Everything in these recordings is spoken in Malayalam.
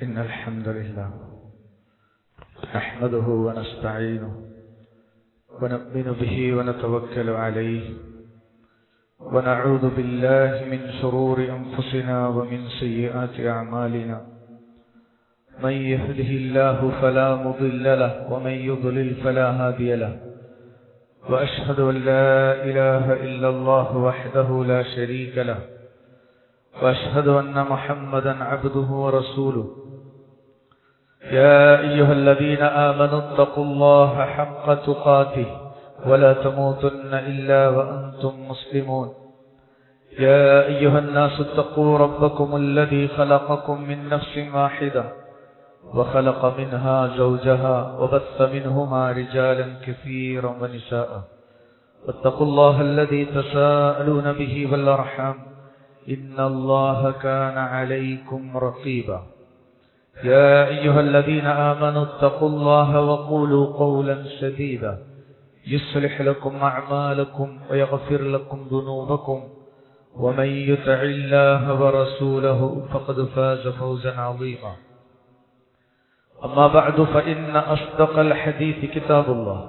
إن الحمد لله نحمده ونستعينه ونؤمن به ونتوكل عليه ونعوذ بالله من شرور أنفسنا ومن سيئات أعمالنا من يهده الله فلا مضل له ومن يضلل فلا هادي له وأشهد أن لا إله إلا الله وحده لا شريك له وأشهد أن محمدا عبده ورسوله يا أيها الذين آمنوا اتقوا الله حق تقاته ولا تموتن إلا وأنتم مسلمون يا أيها الناس اتقوا ربكم الذي خلقكم من نفس واحدة وخلق منها زوجها وبث منهما رجالا كثيرا ونساء واتقوا الله الذي تساءلون به والأرحام إن الله كان عليكم رقيبا يا أيها الذين آمنوا اتقوا الله وقولوا قولا سديدا يصلح لكم أعمالكم ويغفر لكم ذنوبكم ومن يطع الله ورسوله فقد فاز فوزا عظيما أما بعد فإن أصدق الحديث كتاب الله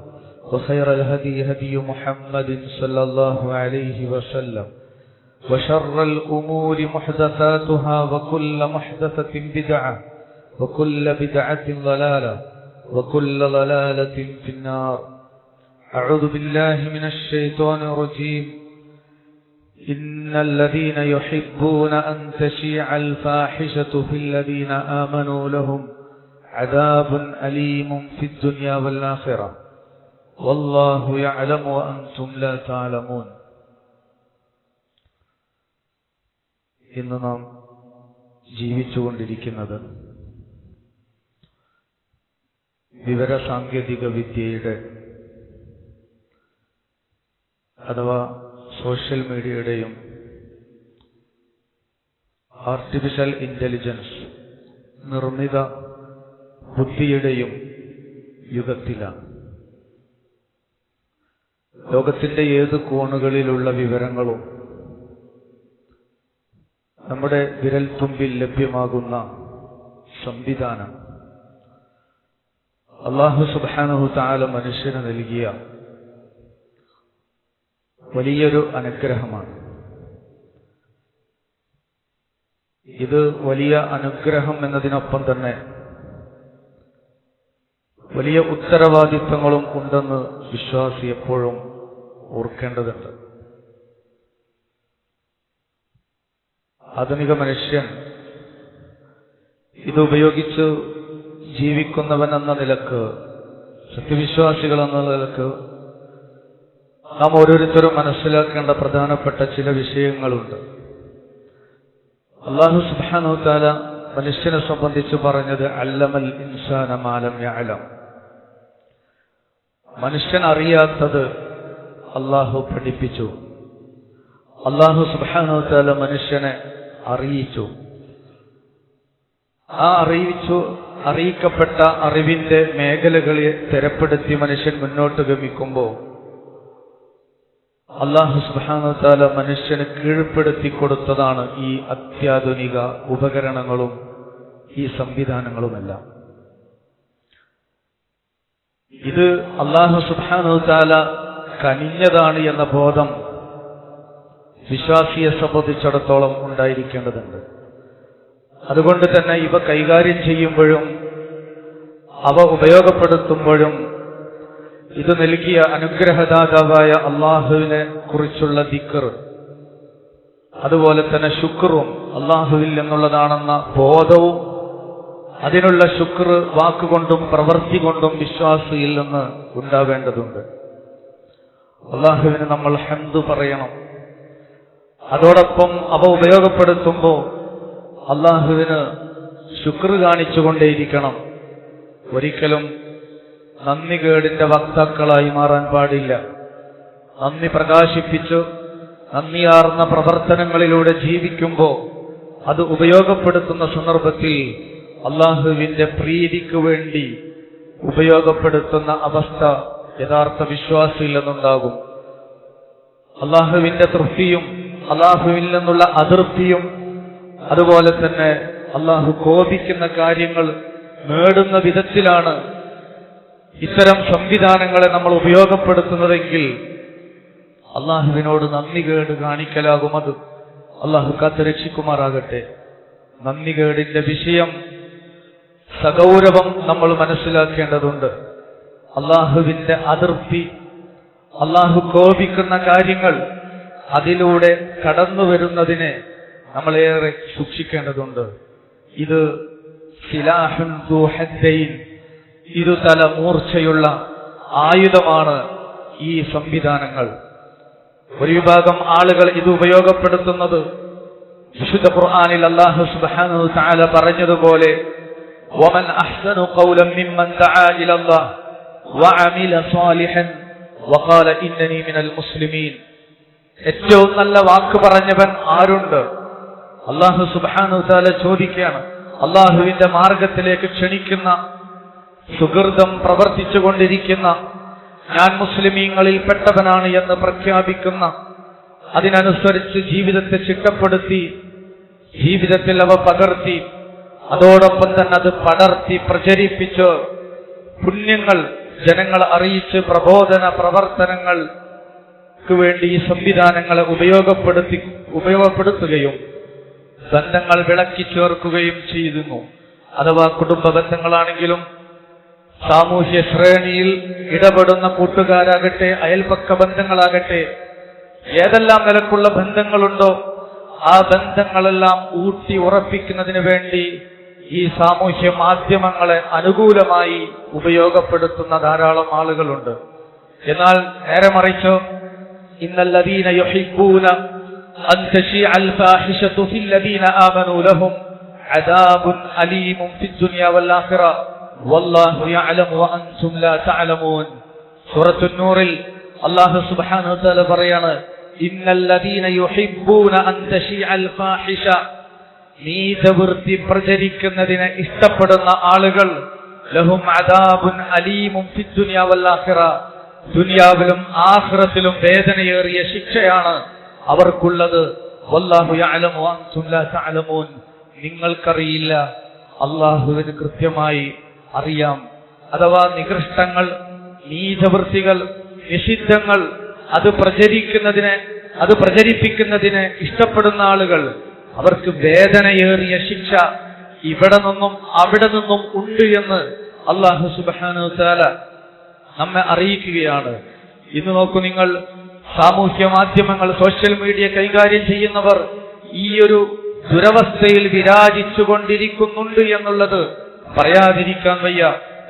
وخير الهدي هدي محمد صلى الله عليه وسلم وشر الأمور محدثاتها وكل محدثة بدعة وكل بدعة ضلالة وكل ضلالة في النار. أعوذ بالله من الشيطان الرجيم. إن الذين يحبون أن تشيع الفاحشة في الذين آمنوا لهم عذاب أليم في الدنيا والآخرة والله يعلم وأنتم لا تعلمون. ഇന്ന് നാം ജീവിച്ചുകൊണ്ടിരിക്കുന്നത് വിവരസാങ്കേതിക വിദ്യയുടെ അഥവാ സോഷ്യൽ മീഡിയയുടെയും ആർട്ടിഫിഷ്യൽ ഇന്റലിജൻസ് നിർമ്മിത ബുദ്ധിയുടെയും യുഗത്തിലാണ്. ലോകത്തിന്റെ ഏത് കോണുകളിലുള്ള വിവരങ്ങളും നമ്മുടെ വിരൽത്തുമ്പിൽ ലഭ്യമാകുന്ന സംവിധാനം അല്ലാഹു സുബ്ഹാനഹു തആല മനുഷ്യന് നൽകിയ വലിയൊരു അനുഗ്രഹമാണ്. ഇത് വലിയ അനുഗ്രഹം എന്നതിനൊപ്പം തന്നെ വലിയ ഉത്തരവാദിത്തങ്ങളും ഉണ്ടെന്ന് വിശ്വാസി എപ്പോഴും ഓർക്കേണ്ടതുണ്ട്. ആധുനിക മനുഷ്യൻ ഇതുപയോഗിച്ച് ജീവിക്കുന്നവൻ എന്ന നിലക്ക്, സത്യവിശ്വാസികൾ എന്ന നിലക്ക് നാം ഓരോരുത്തരും മനസ്സിലാക്കേണ്ട പ്രധാനപ്പെട്ട ചില വിഷയങ്ങളുണ്ട്. അല്ലാഹു സുബ്ഹാനഹു തആല മനുഷ്യനെ സംബന്ധിച്ച് പറഞ്ഞത് അല്ലമൽ ഇൻസാന മാ ലം യഅലം. മനുഷ്യൻ അറിയാത്തത് അല്ലാഹു പഠിപ്പിച്ചു. അല്ലാഹു സുബ്ഹാനഹു തആല മനുഷ്യനെ അറിയിച്ചു. ആ അറിയിക്കപ്പെട്ട അറിവിന്റെ മേഖലകളെ സ്ഥിരപ്പെടുത്തി മനുഷ്യൻ മുന്നോട്ട് ഗമിക്കുമ്പോൾ അല്ലാഹു സുബ്ഹാനഹു തആല മനുഷ്യന് കീഴ്പ്പെടുത്തി കൊടുത്തതാണ് ഈ അത്യാധുനിക ഉപകരണങ്ങളും ഈ സംവിധാനങ്ങളുമെല്ലാം. ഇത് അല്ലാഹു സുബ്ഹാനഹു തആല കനിഞ്ഞതാണ് എന്ന ബോധം വിശ്വാസിയെ സംബന്ധിച്ചിടത്തോളം ഉണ്ടായിരിക്കേണ്ടതുണ്ട്. അതുകൊണ്ട് തന്നെ ഇവ കൈകാര്യം ചെയ്യുമ്പോഴും അവ ഉപയോഗപ്പെടുത്തുമ്പോഴും ഇത് നൽകിയ അനുഗ്രഹദാതാവായ അള്ളാഹുവിനെ കുറിച്ചുള്ള ദിക്ർ, അതുപോലെ തന്നെ ശുക്റും അള്ളാഹുവിൽ നിന്നുള്ളതാണെന്ന ബോധവും, അതിനുള്ള ശുക്ർ വാക്കുകൊണ്ടും പ്രവൃത്തി കൊണ്ടും വിശ്വാസിയിൽ നിന്ന് ഉണ്ടാവേണ്ടതുണ്ട്. അള്ളാഹുവിന് നമ്മൾ ഹംദ് പറയണം. അതോടൊപ്പം അവ ഉപയോഗപ്പെടുത്തുമ്പോൾ അള്ളാഹുവിന് ശുക്ർ കാണിച്ചുകൊണ്ടേയിരിക്കണം. ഒരിക്കലും നന്ദികേടിന്റെ വക്താക്കളായി മാറാൻ പാടില്ല. നന്ദി പ്രകാശിപ്പിച്ചു നന്ദിയാർന്ന പ്രവർത്തനങ്ങളിലൂടെ ജീവിക്കുമ്പോൾ അത് ഉപയോഗപ്പെടുത്തുന്ന സന്ദർഭത്തിൽ അള്ളാഹുവിന്റെ പ്രീതിക്ക് വേണ്ടി ഉപയോഗപ്പെടുത്തുന്ന അവസ്ഥ യഥാർത്ഥ വിശ്വാസിയിൽ നിന്നുണ്ടാകും. അള്ളാഹുവിന്റെ തൃപ്തിയും അള്ളാഹുവിൽ നിന്നുള്ള അതൃപ്തിയും അതുപോലെ തന്നെ അള്ളാഹു കോപിക്കുന്ന കാര്യങ്ങൾ നേടുന്ന വിധത്തിലാണ് ഇത്തരം സംവിധാനങ്ങളെ നമ്മൾ ഉപയോഗപ്പെടുത്തുന്നതെങ്കിൽ അള്ളാഹുവിനോട് നന്ദികേട് കാണിക്കലാകും. അത് അള്ളാഹു കാത്തുരക്ഷിക്കുമാറാകട്ടെ. നന്ദികേടിന്റെ വിഷയം സഗൗരവം നമ്മൾ മനസ്സിലാക്കേണ്ടതുണ്ട്. അള്ളാഹുവിന്റെ അതിർത്തി, അള്ളാഹു കോപിക്കുന്ന കാര്യങ്ങൾ, അതിലൂടെ കടന്നു വരുന്നതിനെ നമ്മളേറെ സൂക്ഷിക്കേണ്ടതുണ്ട്. ഇത് സിലാഹുൻ ദു ഹദ്ദൈൻ, ഇരുതല മൂർച്ചയുള്ള ആയുധമാണ് ഈ സംവിധാനങ്ങൾ. ഒരു വിഭാഗം ആളുകൾ ഇത് ഉപയോഗപ്പെടുത്തുന്നത് വിശുദ്ധ ഖുർആനിൽ അല്ലാഹു സുബ്ഹാനഹു വ തആല പറഞ്ഞതുപോലെ വമൻ അഹ്സനു ഖൗലൻ മിമ്മൻ ദഅാ ഇലല്ലാഹ് വഅമില സാലിഹൻ വഖാല ഇന്നനി മിനൽ മുസ്ലിമീൻ. ഏറ്റവും നല്ല വാക്ക് പറഞ്ഞവൻ ആരുണ്ട്? അല്ലാഹു സുബ്ഹാനഹു വ തആല ചോദിക്കുകയാണ്. അല്ലാഹുവിന്റെ മാർഗത്തിലേക്ക് ക്ഷണിക്കുന്ന, സുഹൃതം പ്രവർത്തിച്ചു കൊണ്ടിരിക്കുന്ന, ഞാൻ മുസ്ലിമീങ്ങളിൽ പെട്ടവനാണ് എന്ന് പ്രഖ്യാപിക്കുന്ന, അതിനനുസരിച്ച് ജീവിതത്തെ ചിട്ടപ്പെടുത്തി ജീവിതത്തിൽ അവ പകർത്തി അതോടൊപ്പം തന്നെ അത് പടർത്തി പ്രചരിപ്പിച്ച് പുണ്യങ്ങൾ ജനങ്ങളെ അറിയിച്ച് പ്രബോധന പ്രവർത്തനങ്ങൾക്ക് വേണ്ടി ഈ സംവിധാനങ്ങളെ ഉപയോഗപ്പെടുത്തുകയും ബന്ധങ്ങൾ വിളക്കി ചേർക്കുകയും ചെയ്യുന്നു. അഥവാ കുടുംബ ബന്ധങ്ങളാണെങ്കിലും സാമൂഹ്യ ശ്രേണിയിൽ ഇടപെടുന്ന കൂട്ടുകാരാകട്ടെ, അയൽപക്ക ബന്ധങ്ങളാകട്ടെ, ഏതെല്ലാം നിലക്കുള്ള ബന്ധങ്ങളുണ്ടോ ആ ബന്ധങ്ങളെല്ലാം ഊട്ടി ഉറപ്പിക്കുന്നതിന് വേണ്ടി ഈ സാമൂഹ്യ മാധ്യമങ്ങളെ അനുകൂലമായി ഉപയോഗപ്പെടുത്തുന്ന ധാരാളം ആളുകളുണ്ട്. എന്നാൽ നേരെ മറിച്ച് ഇന്നല്ലദീന യുഹിബ്ബൂന അൻ തശീഅൽ ഫാഹിഷതു ഫില്ലദീന ആമനൂ ലഹും അദാബുൻ അലീമുൻ ഫിദ്ദുനിയ വൽ ആഖിറ വല്ലാഹു യഅലമു വഅൻതും ലാ തഅലമൂൻ. സൂറത്തുൻ നൂറിൽ അല്ലാഹു സുബ്ഹാനഹു വ തആല പറയാണ്, ഇന്നല്ലദീന യുഹിബ്ബൂന അൻ തശീഅൽ ഫാഹിഷ, നീചവൃത്തി പ്രചരിക്കുന്നതിനെ ഇഷ്ടപ്പെടുന്ന ആളുകൾ, ലഹും അദാബുൻ അലീമുൻ ഫിദ്ദുനിയ വൽ ആഖിറ, ദുനിയാവിലും ആഖിറത്തിലും വേദനയേറിയ ശിക്ഷയാണ് അവർക്കുള്ളത്. വല്ലാഹു യഅലമു വഅൻതും ലാ തഅലമൂൻ. നിങ്ങൾക്കറിയില്ല, അല്ലാഹുവിന് കൃത്യമായി അറിയാം. അഥവാ നികൃഷ്ടങ്ങൾ, നീചവൃത്തികൾ, നിഷിദ്ധങ്ങൾ അത് പ്രചരിപ്പിക്കുന്നതിനെ ഇഷ്ടപ്പെടുന്ന ആളുകൾ, അവർക്ക് വേദനയേറിയ ശിക്ഷ ഇവിടെ നിന്നും അവിടെ നിന്നും ഉണ്ട് എന്ന് അല്ലാഹു സുബ്ഹാനഹു വ തആല നമ്മെ അറിയിക്കുകയാണ്. ഇന്ന് നോക്കൂ നിങ്ങൾ, സാമൂഹ്യ മാധ്യമങ്ങൾ, സോഷ്യൽ മീഡിയ കൈകാര്യം ചെയ്യുന്നവർ ഈ ഒരു ദുരവസ്ഥയിൽ വിരാജിച്ചു കൊണ്ടിരിക്കുന്നുണ്ട് എന്നുള്ളത് പറയാതിരിക്കാൻ വയ്യ.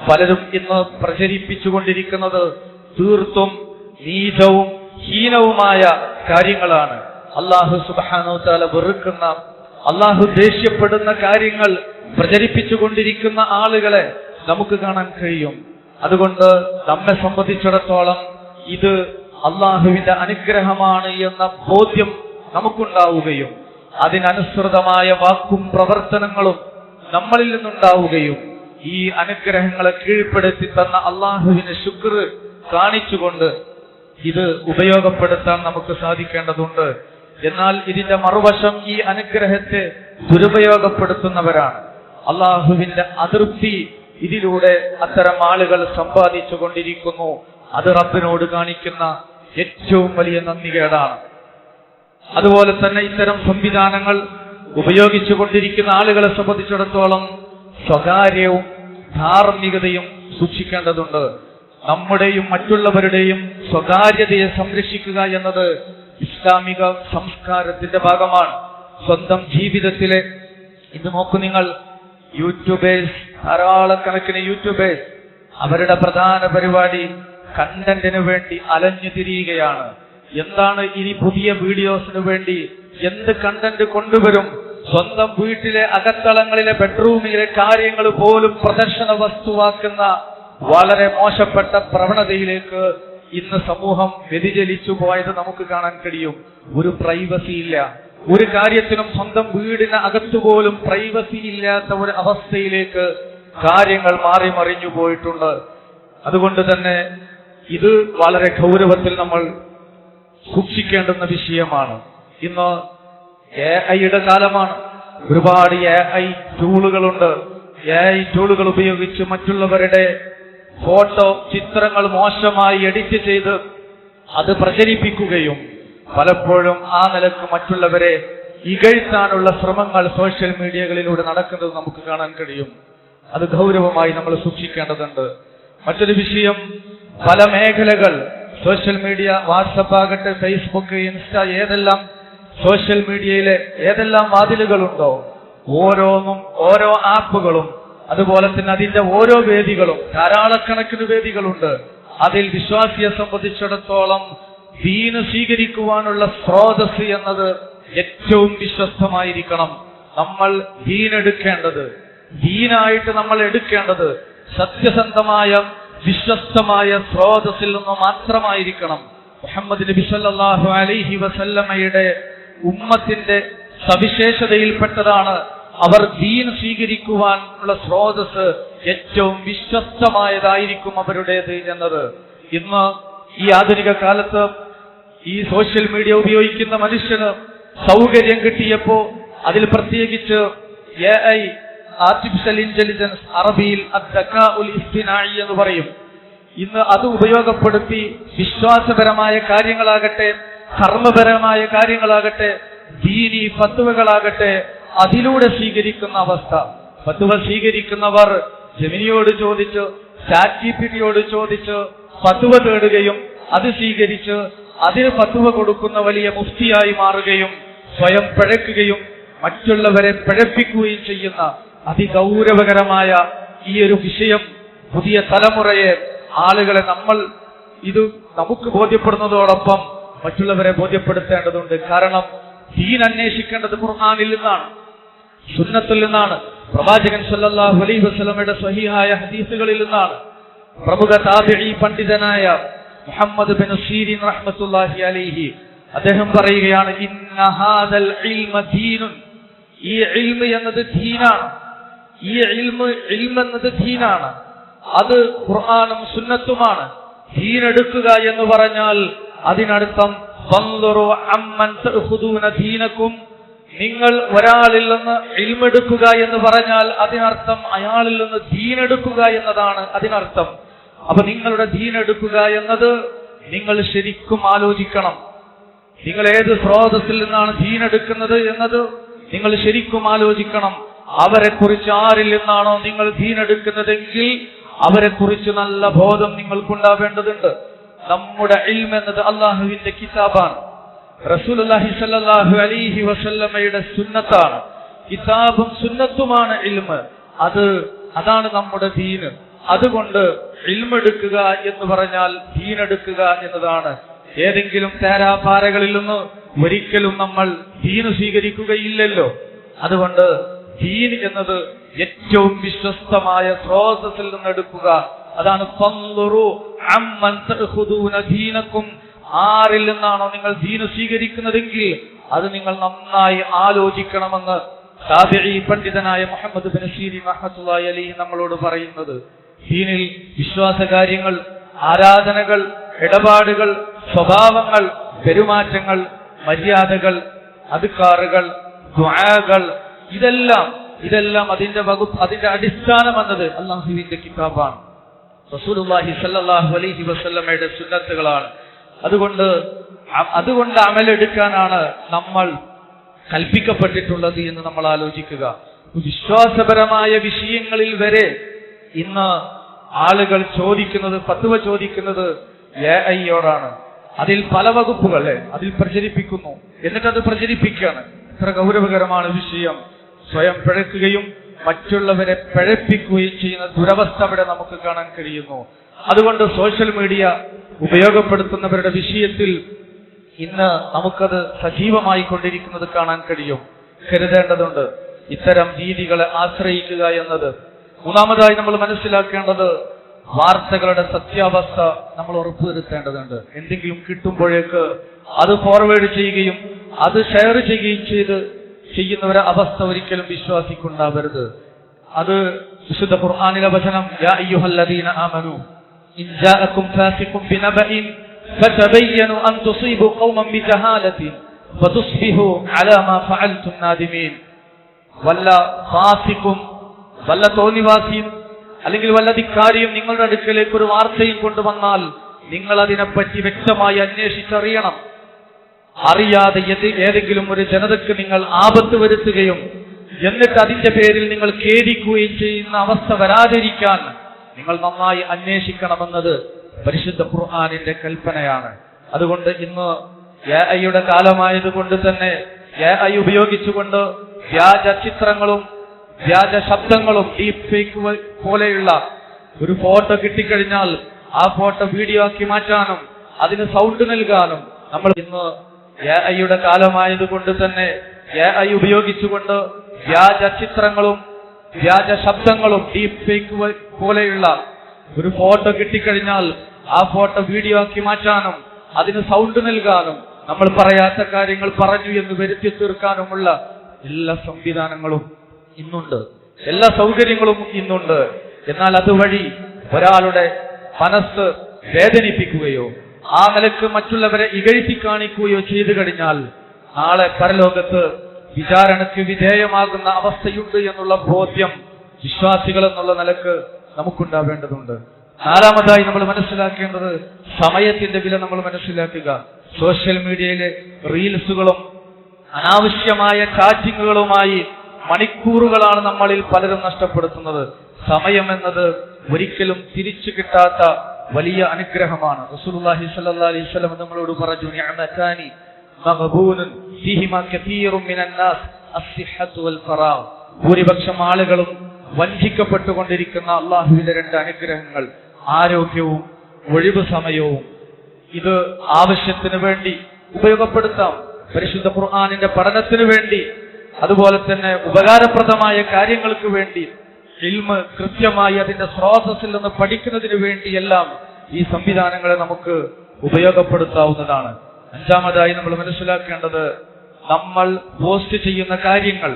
പലരും ഇന്ന് പ്രചരിപ്പിച്ചുകൊണ്ടിരിക്കുന്നത് തീർത്തും നീചവും ഹീനവുമായ കാര്യങ്ങളാണ്. അല്ലാഹു സുബ്ഹാനഹു വ തആല വെറുക്കുന്ന, അല്ലാഹു ദേഷ്യപ്പെടുന്ന കാര്യങ്ങൾ പ്രചരിപ്പിച്ചുകൊണ്ടിരിക്കുന്ന ആളുകളെ നമുക്ക് കാണാൻ കഴിയും. അതുകൊണ്ട് നമ്മെ സംബന്ധിച്ചിടത്തോളം ഇത് അല്ലാഹുവിന്റെ അനുഗ്രഹമാണ് എന്ന ബോധ്യം നമുക്കുണ്ടാവുകയും അതിനനുസൃതമായ വാക്കും പ്രവർത്തനങ്ങളും നമ്മളിൽ നിന്നുണ്ടാവുകയും ഈ അനുഗ്രഹങ്ങളെ കീഴ്പ്പെടുത്തി തന്ന അല്ലാഹുവിന് ശുക്ർ കാണിച്ചുകൊണ്ട് ഇത് ഉപയോഗപ്പെടുത്താൻ നമുക്ക് സാധിക്കേണ്ടതുണ്ട്. എന്നാൽ ഇതിന്റെ മറുവശം ഈ അനുഗ്രഹത്തെ ദുരുപയോഗപ്പെടുത്തുന്നവരാണ്. അല്ലാഹുവിന്റെ അതൃപ്തി ഇതിലൂടെ അത്തരം ആളുകൾ സമ്പാദിച്ചു കൊണ്ടിരിക്കുന്നു. അത് റബ്ബിനോട് കാണിക്കുന്ന ഏറ്റവും വലിയ നന്ദികേടാണ്. അതുപോലെ തന്നെ ഇത്തരം സംവിധാനങ്ങൾ ഉപയോഗിച്ചു കൊണ്ടിരിക്കുന്ന ആളുകളെ സംബന്ധിച്ചിടത്തോളം സ്വകാര്യവും ധാർമ്മികതയും സൂക്ഷിക്കേണ്ടതുണ്ട്. നമ്മുടെയും മറ്റുള്ളവരുടെയും സ്വകാര്യതയെ സംരക്ഷിക്കുക എന്നത് ഇസ്ലാമിക സംസ്കാരത്തിന്റെ ഭാഗമാണ്. സ്വന്തം ജീവിതത്തിലെ ഇത് നോക്കൂ നിങ്ങൾ, യൂട്യൂബേഴ്സ്, ധാരാളം കണക്കിന് യൂട്യൂബേഴ്സ് അവരുടെ പ്രധാന പരിപാടി കണ്ടന്റിന് വേണ്ടി അലഞ്ഞു തിരിയുകയാണ്. എന്താണ് ഇനി പുതിയ വീഡിയോസിന് വേണ്ടി എന്ത് കണ്ടന്റ് കൊണ്ടുവരും? സ്വന്തം വീട്ടിലെ അകത്തളങ്ങളിലെ ബെഡ്റൂമിലെ കാര്യങ്ങൾ പോലും പ്രദർശന വസ്തുവാക്കുന്ന വളരെ മോശപ്പെട്ട പ്രവണതയിലേക്ക് ഇന്ന് സമൂഹം വ്യതിചലിച്ചു പോയത് നമുക്ക് കാണാൻ കഴിയും. ഒരു പ്രൈവസി ഇല്ല, ഒരു കാര്യത്തിനും സ്വന്തം വീടിന് അകത്തുപോലും പ്രൈവസി ഇല്ലാത്ത ഒരു അവസ്ഥയിലേക്ക് കാര്യങ്ങൾ മാറി മറിഞ്ഞു പോയിട്ടുണ്ട്. അതുകൊണ്ട് തന്നെ ഇത് വളരെ ഗൗരവത്തിൽ നമ്മൾ സൂക്ഷിക്കേണ്ടുന്ന വിഷയമാണ്. ഇന്ന് AI യുടെ കാലമാണ്. ഒരുപാട് AI ടൂളുകളുണ്ട്. AI ടൂളുകൾ ഉപയോഗിച്ച് മറ്റുള്ളവരുടെ ഫോട്ടോ, ചിത്രങ്ങൾ മോശമായി എഡിറ്റ് ചെയ്ത് അത് പ്രചരിപ്പിക്കുകയും പലപ്പോഴും ആ നിലക്ക് മറ്റുള്ളവരെ ഇകഴ്ത്താനുള്ള ശ്രമങ്ങൾ സോഷ്യൽ മീഡിയകളിലൂടെ നടക്കുന്നത് നമുക്ക് കാണാൻ കഴിയും. അത് ഗൗരവമായി നമ്മൾ സൂക്ഷിക്കേണ്ടതുണ്ട്. മറ്റൊരു വിഷയം, പല മേഖലകൾ സോഷ്യൽ മീഡിയ, വാട്സപ്പ് ആകട്ടെ, ഫേസ്ബുക്ക്, ഇൻസ്റ്റ, ഏതെല്ലാം സോഷ്യൽ മീഡിയയിലെ ഏതെല്ലാം വാതിലുകളുണ്ടോ ഓരോന്നും ഓരോ ആപ്പുകളും അതുപോലെ തന്നെ അതിന്റെ ഓരോ വേദികളും, ധാരാളക്കണക്കിന് വേദികളുണ്ട്. അതിൽ വിശ്വാസിയെ സംബന്ധിച്ചിടത്തോളം ദീന് സ്വീകരിക്കുവാനുള്ള സ്രോതസ് എന്നത് ഏറ്റവും വിശ്വസ്തമായിരിക്കണം. നമ്മൾ ദീനെടുക്കേണ്ടത്, ദീനായിട്ട് നമ്മൾ എടുക്കേണ്ടത് സത്യസന്ധമായ വിശ്വസ്തമായ സ്രോതസ്സിൽ നിന്ന് മാത്രമായിരിക്കണം. മുഹമ്മദ് നബി സല്ലല്ലാഹു അലൈഹി വസല്ലമയുടെ ഉമ്മത്തിന്റെ സവിശേഷതയിൽപ്പെട്ടതാണ് അവർ ദീൻ സ്വീകരിക്കുവാൻ ഉള്ള സ്രോതസ് ഏറ്റവും വിശ്വസ്തമായതായിരിക്കും അവരുടേത് എന്നത്. ഇന്ന് ഈ ആധുനിക കാലത്ത് ഈ സോഷ്യൽ മീഡിയ ഉപയോഗിക്കുന്ന മനുഷ്യന് സൗകര്യം കിട്ടിയപ്പോ അതിൽ പ്രത്യേകിച്ച് AI, ആർട്ടിഫിഷ്യൽ ഇന്റലിജൻസ്, അറബിയിൽ അദ്ദക്കാഉൽ ഇസ്തിനാഇ എന്ന് പറയും. ഇന്ന് അത് ഉപയോഗപ്പെടുത്തി വിശ്വാസപരമായ കാര്യങ്ങളാകട്ടെ, കർമ്മപരമായ കാര്യങ്ങളാകട്ടെ, ദീനി ഫത്വകളാകട്ടെ അതിലൂടെ സ്വീകരിക്കുന്ന അവസ്ഥ. ഫത്വ സ്വീകരിക്കുന്നവർ ജെമിനിയോട് ചോദിച്ച്, ചാറ്റ്ജിപിടിയോട് ചോദിച്ച് ഫത്വ തേടുകയും അത് സ്വീകരിച്ച് അതിന് ഫത്വ കൊടുക്കുന്ന വലിയ മുഫ്തിയായി മാറുകയും സ്വയം പിഴക്കുകയും മറ്റുള്ളവരെ പിഴപ്പിക്കുകയും ചെയ്യുന്ന അതിഗൗരവകരമായ ഈ ഒരു വിഷയം പുതിയ തലമുറയെ, ആളുകളെ നമ്മൾ ഇത് നമുക്ക് ബോധ്യപ്പെടുന്നതോടൊപ്പം മറ്റുള്ളവരെ ബോധ്യപ്പെടുത്തേണ്ടതുണ്ട്. കാരണം ദീൻ അന്വേഷിക്കേണ്ടത് ഖുർആനിൽ നിന്നാണ്, സുന്നത്തിൽ നിന്നാണ്, പ്രവാചകൻ സല്ലല്ലാഹു അലൈഹി വസല്ലമയുടെ സ്വഹീഹായ ഹദീസുകളിൽ നിന്നാണ്. പ്രമുഖ താബിഈ പണ്ഡിതനായ മുഹമ്മദ് ബിൻ സീരീൻ റഹ്മത്തുള്ളാഹി അലൈഹി അദ്ദേഹം പറയുകയാണ്, ഇന്ന ഹാദൽ ഇൽമ ദീനുൻ, ഈ ഇൽമ എന്നത് ദീനാണ്. ഈ ഇൽമ എന്നത് ദീനാണ്, അത് ഖുർആനും സുന്നത്തുമാണ്. ദീൻ എടുക്കുക എന്ന് പറഞ്ഞാൽ അതിനർത്ഥം ഫൻദുറു അമ്മൻ തഅഖുദൂന ദീനകും, നിങ്ങൾ ഒരാളിൽ നിന്ന് ഇൽമ എടുക്കുക എന്ന് പറഞ്ഞാൽ അതിനർത്ഥം അയാളിൽ നിന്ന് ദീൻ എടുക്കുക എന്നതാണ് അതിനർത്ഥം. അപ്പൊ നിങ്ങളുടെ ദീൻ എടുക്കുക എന്നത് നിങ്ങൾ ശരിക്കും ആലോചിക്കണം. നിങ്ങൾ ഏത് സ്രോതസ്സിൽ നിന്നാണ് ദീൻ എടുക്കുന്നത് എന്നത് നിങ്ങൾ ശരിക്കും ആലോചിക്കണം. അവരെ കുറിച്ച് ആരിൽ നിന്നാണോ നിങ്ങൾ ദീൻ എടുക്കുന്നതെങ്കിൽ അവരെ കുറിച്ച് നല്ല ബോധം നിങ്ങൾക്കുണ്ടാവേണ്ടതുണ്ട്. നമ്മുടെ ഇൽമ എന്നത് അള്ളാഹുവിന്റെ കിതാബാണ്, റസൂലുള്ളാഹി സ്വല്ലല്ലാഹു അലൈഹി വസല്ലമയുടെ സുന്നത്താണ്. കിതാബും സുന്നത്തുമാണ് ഇൽമ. അതാണ് നമ്മുടെ ദീന്. അതുകൊണ്ട് ഇൽമ എടുക്കുക എന്ന് പറഞ്ഞാൽ ദീൻ എടുക്കുക എന്നതാണ്. ഏതെങ്കിലും തേരാപാരകളിൽ നിന്ന് ഒരിക്കലും നമ്മൾ ദീന് സ്വീകരിക്കുകയില്ലല്ലോ. അതുകൊണ്ട് ദീൻ എന്നത് ഏറ്റവും വിശ്വസ്തമായ സ്രോതസ്സിൽ നിന്ന് എടുക്കുക. അതാണ് ഫൻദുറു അമ്മൻ തഅഖുദൂന ദീനകും, ആരിൽ നിന്നാണോ നിങ്ങൾ ദീന് സ്വീകരിക്കുന്നതെങ്കിൽ അത് നിങ്ങൾ നന്നായി ആലോചിക്കണമെന്ന് താബിഈ പണ്ഡിതനായ മുഹമ്മദ് ബിൻ സീരീൻ റഹ്മത്തുള്ളാഹി അലൈഹി നമ്മളോട് പറയുന്നത്. ദീനിൽ വിശ്വാസകാര്യങ്ങൾ, ആരാധനകൾ, ഇടപാടുകൾ, സ്വഭാവങ്ങൾ, പെരുമാറ്റങ്ങൾ, മര്യാദകൾ, അദ്കാറുകൾ, ദുആകൾ, ഇതെല്ലാം അതിന്റെ അടിസ്ഥാനം എന്നത് അല്ലാഹുവിന്റെ കിതാബാണ്, റസൂലുള്ളാഹി സ്വല്ലല്ലാഹു അലൈഹി വസല്ലമയുടെ സുന്നത്തുകളാണ്. അതുകൊണ്ട് അമലെടുക്കാനാണ് നമ്മൾ കൽപ്പിക്കപ്പെട്ടിട്ടുള്ളത് എന്ന് നമ്മൾ ആലോചിക്കുക. വിശ്വാസപരമായ വിഷയങ്ങളിൽ വരെ ഇന്ന് ആളുകൾ ഫത്വ ചോദിക്കുന്നത് AI-യോടാണ്. അതിൽ പല വകുപ്പുകളെ അതിൽ പ്രചരിപ്പിക്കുന്നു, എന്നിട്ടത് പ്രചരിപ്പിക്കുകയാണ്. ഇത്ര ഗൗരവകരമാണ് വിഷയം. സ്വയം പിഴക്കുകയും മറ്റുള്ളവരെ പിഴപ്പിക്കുകയും ചെയ്യുന്ന ദുരവസ്ഥ അവിടെ നമുക്ക് കാണാൻ കഴിയുന്നു. അതുകൊണ്ട് സോഷ്യൽ മീഡിയ ഉപയോഗപ്പെടുത്തുന്നവരുടെ വിഷയത്തിൽ ഇന്ന് നമുക്കത് സജീവമായി കൊണ്ടിരിക്കുന്നത് കാണാൻ കഴിയും. കരുതേണ്ടതുണ്ട് ഇത്തരം രീതികളെ ആശ്രയിക്കുക എന്നത്. മൂന്നാമതായി നമ്മൾ മനസ്സിലാക്കേണ്ടത് വാർത്തകളുടെ സത്യാവസ്ഥ നമ്മൾ ഉറപ്പുവരുത്തേണ്ടതുണ്ട്. എന്തെങ്കിലും കിട്ടുമ്പോഴേക്ക് അത് ഫോർവേഡ് ചെയ്യുകയും അത് ഷെയർ ചെയ്യുകയും ചെയ്യുന്ന ഒരു അവസ്ഥ ഒരിക്കലും വിശ്വാസിക്കുണ്ടാവരുത്. അത് വിശുദ്ധ ഖുർആനിലെ വചനം, യാ അയ്യുഹല്ലദീന ആമനൂ ഇൻ ജാഅകും ഫാസിഖുൻ ബിനബഇൻ ഫതബയ്യനു അൻ തുസീബു ഖൗമൻ ബിജഹാലത്തിൻ ഫതുസ്ബിഹു അലാ മാ ഫഅൽതും നാദിമീൻ. വല്ല ഫാസിഖും വല്ല തോന്നിവാസിയും അല്ലെങ്കിൽ വല്ല ധിക്കാരിയും നിങ്ങളുടെ അടുക്കലേക്ക് ഒരു വാർത്തയും കൊണ്ടുവന്നാൽ നിങ്ങൾ അതിനെപ്പറ്റി വ്യക്തമായി അന്വേഷിച്ചറിയണം. അറിയാതെ ഏതെങ്കിലും ഒരു ജനതയ്ക്ക് നിങ്ങൾ ആപത്ത് വരുത്തുകയും എന്നിട്ട് അതിന്റെ പേരിൽ നിങ്ങൾ ഖേദിക്കുകയും ചെയ്യുന്ന അവസ്ഥ വരാതിരിക്കാൻ നിങ്ങൾ നന്നായി അന്വേഷിക്കണമെന്നത് പരിശുദ്ധ ഖുർആനിന്റെ കൽപ്പനയാണ്. അതുകൊണ്ട് ഇന്ന് AI കാലമായതുകൊണ്ട് തന്നെ AI ഉപയോഗിച്ചുകൊണ്ട് വ്യാജ ചിത്രങ്ങളും വ്യാജ ശബ്ദങ്ങളും ഡീപ് ഫേക്ക് പോലെയുള്ള ഒരു ഫോട്ടോ കിട്ടിക്കഴിഞ്ഞാൽ ആ ഫോട്ടോ വീഡിയോ ആക്കി മാറ്റാനും അതിന് സൗണ്ട് നൽകാനും നമ്മൾ ഇന്ന് AI കാലമായതുകൊണ്ട് തന്നെ AI ഉപയോഗിച്ചുകൊണ്ട് വ്യാജ ചിത്രങ്ങളും വ്യാജ ശബ്ദങ്ങളും ഡീപ് ഫേക്ക് പോലെയുള്ള ഒരു ഫോട്ടോ കിട്ടിക്കഴിഞ്ഞാൽ ആ ഫോട്ടോ വീഡിയോ ആക്കി മാറ്റാനും അതിന് സൗണ്ട് നൽകാനും നമ്മൾ പറയാത്ത കാര്യങ്ങൾ പറഞ്ഞു എന്ന് വരുത്തി തീർക്കാനുമുള്ള എല്ലാ സംവിധാനങ്ങളും ഇന്നുണ്ട്, എല്ലാ സൗകര്യങ്ങളും ഇന്നുണ്ട്. എന്നാൽ അതുവഴി ഒരാളുടെ മനസ്സ് വേദനിപ്പിക്കുകയോ ആ നിലക്ക് മറ്റുള്ളവരെ ഇകഴ്ത്തി കാണിക്കുകയോ ചെയ്തു കഴിഞ്ഞാൽ നാളെ പരലോകത്ത് വിചാരണയ്ക്ക് വിധേയമാകുന്ന അവസ്ഥയുണ്ട് എന്നുള്ള ബോധ്യം വിശ്വാസികൾ എന്നുള്ള നിലക്ക് നമുക്കുണ്ടാവേണ്ടതുണ്ട്. നാലാമതായി നമ്മൾ മനസ്സിലാക്കേണ്ടത് സമയത്തിന്റെ വില നമ്മൾ മനസ്സിലാക്കുക. സോഷ്യൽ മീഡിയയിലെ റീൽസുകളും അനാവശ്യമായ ചാറ്റിങ്ങുകളുമായി മണിക്കൂറുകളാണ് നമ്മളിൽ പലരും നഷ്ടപ്പെടുത്തുന്നത്. സമയം എന്നത് ഒരിക്കലും തിരിച്ചു കിട്ടാത്ത വലിയ അനുഗ്രഹമാണ്. റസൂലുള്ളാഹി സ്വല്ലല്ലാഹി അലൈഹി വസല്ലം നമ്മളോട് പറഞ്ഞു, നിഅമതാനി മഗ്ബൂനുൻ ഫീഹിമാ കസീറുൻ മിനൻ നാസ് അസ്സിഹ്ഹത്തു വൽ ഫറാഗ്. ഭൂരിപക്ഷം ആളുകളും വഞ്ചിക്കപ്പെട്ടുകൊണ്ടിരിക്കുന്ന അള്ളാഹുവിന്റെ രണ്ട് അനുഗ്രഹങ്ങൾ, ആരോഗ്യവും ഒഴിവ് സമയവും. ഇത് ആവശ്യത്തിന് വേണ്ടി ഉപയോഗപ്പെടുത്താം, പരിശുദ്ധ ഖുർആനിന്റെ പഠനത്തിന് വേണ്ടി, അതുപോലെ തന്നെ ഉപകാരപ്രദമായ കാര്യങ്ങൾക്ക് വേണ്ടി, ഇൽമ് കൃത്യമായി അതിന്റെ സ്രോതസ്സിൽ നിന്ന് പഠിക്കുന്നതിന് വേണ്ടിയെല്ലാം ഈ സംവിധാനങ്ങളെ നമുക്ക് ഉപയോഗപ്പെടുത്താവുന്നതാണ്. അഞ്ചാമതായി നമ്മൾ മനസ്സിലാക്കേണ്ടത്, നമ്മൾ പോസ്റ്റ് ചെയ്യുന്ന കാര്യങ്ങൾ,